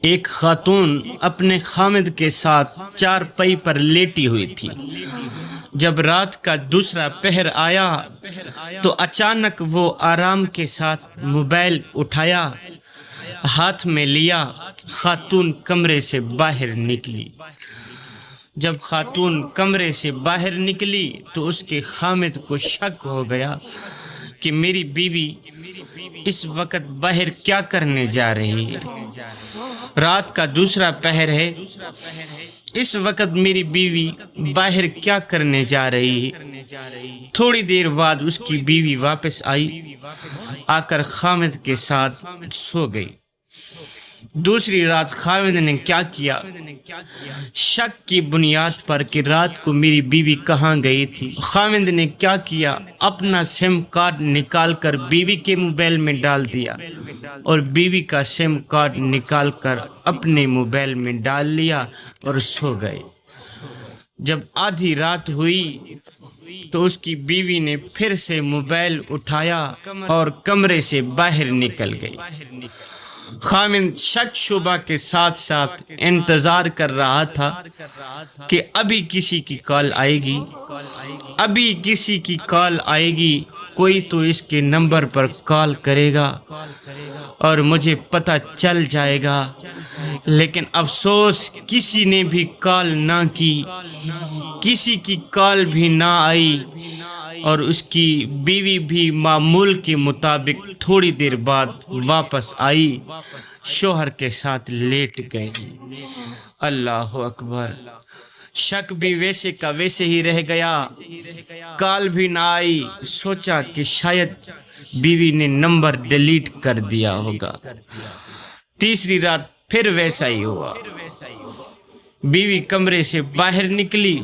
ایک خاتون اپنے خامد کے ساتھ چارپائی پر لیٹی ہوئی تھی۔ جب رات کا دوسرا پہر آیا تو اچانک وہ آرام کے ساتھ موبائل اٹھایا، ہاتھ میں لیا، خاتون کمرے سے باہر نکلی۔ جب خاتون کمرے سے باہر نکلی تو اس کے خامد کو شک ہو گیا کہ میری بیوی اس وقت باہر کیا کرنے جا رہی ہے۔ رات کا دوسرا پہر ہے، اس وقت میری بیوی باہر کیا کرنے جا رہی ہے۔ تھوڑی دیر بعد اس کی بیوی واپس آئی، آ کر خامد کے ساتھ سو گئی۔ دوسری رات خامد نے کیا کیا؟ شک کی بنیاد پر کہ رات کو میری بیوی کہاں گئی تھی، خامد نے کیا کیا؟ اپنا سم کارڈ نکال کر بیوی کے موبائل میں ڈال دیا اور بیوی کا سم کارڈ نکال کر اپنے موبائل میں ڈال لیا اور سو گئے۔ جب آدھی رات ہوئی تو اس کی بیوی نے پھر سے موبائل اٹھایا اور کمرے سے باہر نکل گئی۔ خامد شک شبہ کے ساتھ ساتھ انتظار کر رہا تھا کہ ابھی کسی کی کال آئے گی، ابھی کسی کی کال آئے گی، کوئی تو اس کے نمبر پر کال کرے گا اور مجھے پتہ چل جائے گا۔ لیکن افسوس، کسی نے بھی کال نہ کی، کسی کی کال بھی نہ آئی اور اس کی بیوی بھی معمول کے مطابق تھوڑی دیر بعد واپس آئی، شوہر کے ساتھ لیٹ گئی۔ اللہ اکبر! شک بھی ویسے کا ویسے ہی رہ گیا، کال بھی نہ آئی۔ سوچا کہ شاید بیوی نے نمبر ڈیلیٹ کر دیا ہوگا۔ تیسری رات پھر ویسا ہی ہوا۔ بیوی کمرے سے باہر نکلی،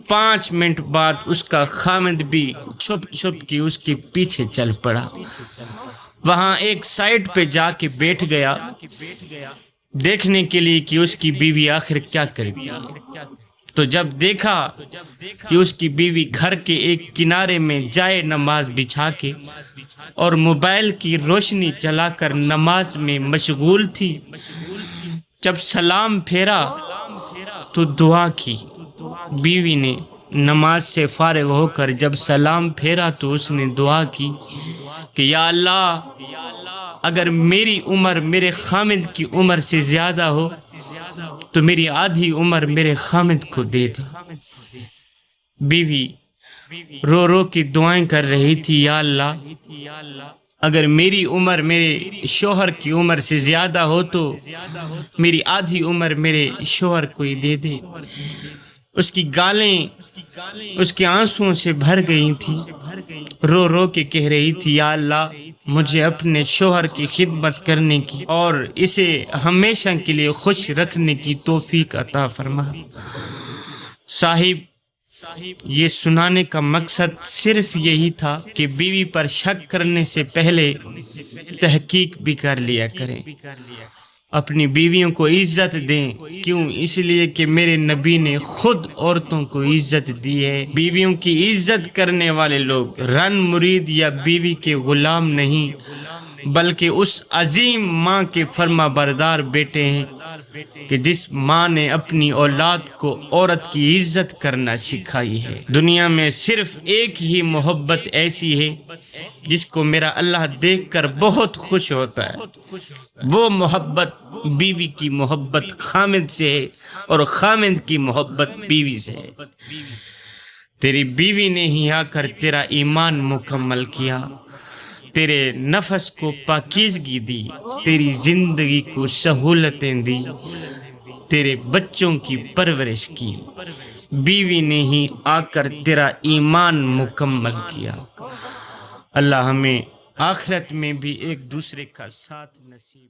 5 منٹ بعد اس کا خامد بھی چھپ چھپ کے اس کے پیچھے چل پڑا۔ وہاں ایک سائٹ پہ جا کے بیٹھ گیا، دیکھنے کے لیے کہ اس کی بیوی آخر کیا کرتی ہے۔ تو جب دیکھا کہ اس کی بیوی گھر کے ایک کنارے میں جائے نماز بچھا کے اور موبائل کی روشنی چلا کر نماز میں مشغول تھی، جب سلام پھیرا تو دعا کی۔ بیوی نے نماز سے فارغ ہو کر جب سلام پھیرا تو اس نے دعا کی کہ یا اللہ، اگر میری عمر میرے خامد کی عمر سے زیادہ ہو تو میری آدھی عمر میرے خامد کو دے دے۔ بیوی رو رو کے دعائیں کر رہی تھی، یا اللہ، اگر میری عمر میرے شوہر کی عمر سے زیادہ ہو تو میری آدھی عمر میرے شوہر کو ہی دے دے۔ اس کی گالیں اس کے آنسوؤں سے بھر گئی تھی، رو رو کے کہہ رہی تھی، یا اللہ، مجھے اپنے شوہر کی خدمت کرنے کی اور اسے ہمیشہ کے لیے خوش رکھنے کی توفیق عطا فرما۔ صاحب، یہ سنانے کا مقصد صرف یہی تھا کہ بیوی پر شک کرنے سے پہلے تحقیق بھی کر لیا کریں، اپنی بیویوں کو عزت دیں۔ کیوں؟ اس لیے کہ میرے نبی نے خود عورتوں کو عزت دی ہے۔ بیویوں کی عزت کرنے والے لوگ رن مرید یا بیوی کے غلام نہیں، بلکہ اس عظیم ماں کے فرما بردار بیٹے ہیں کہ جس ماں نے اپنی اولاد کو عورت کی عزت کرنا سکھائی ہے۔ دنیا میں صرف ایک ہی محبت ایسی ہے جس کو میرا اللہ دیکھ کر بہت خوش ہوتا ہے، وہ محبت بیوی کی محبت خامد سے ہے اور خامد کی محبت بیوی سے ہے۔ تیری بیوی نے ہی آ کر تیرا ایمان مکمل کیا، تیرے نفس کو پاکیزگی دی، تیری زندگی کو سہولتیں دی، تیرے بچوں کی پرورش کی۔ بیوی نے ہی آ کر تیرا ایمان مکمل کیا۔ اللہ ہمیں آخرت میں بھی ایک دوسرے کا ساتھ نصیب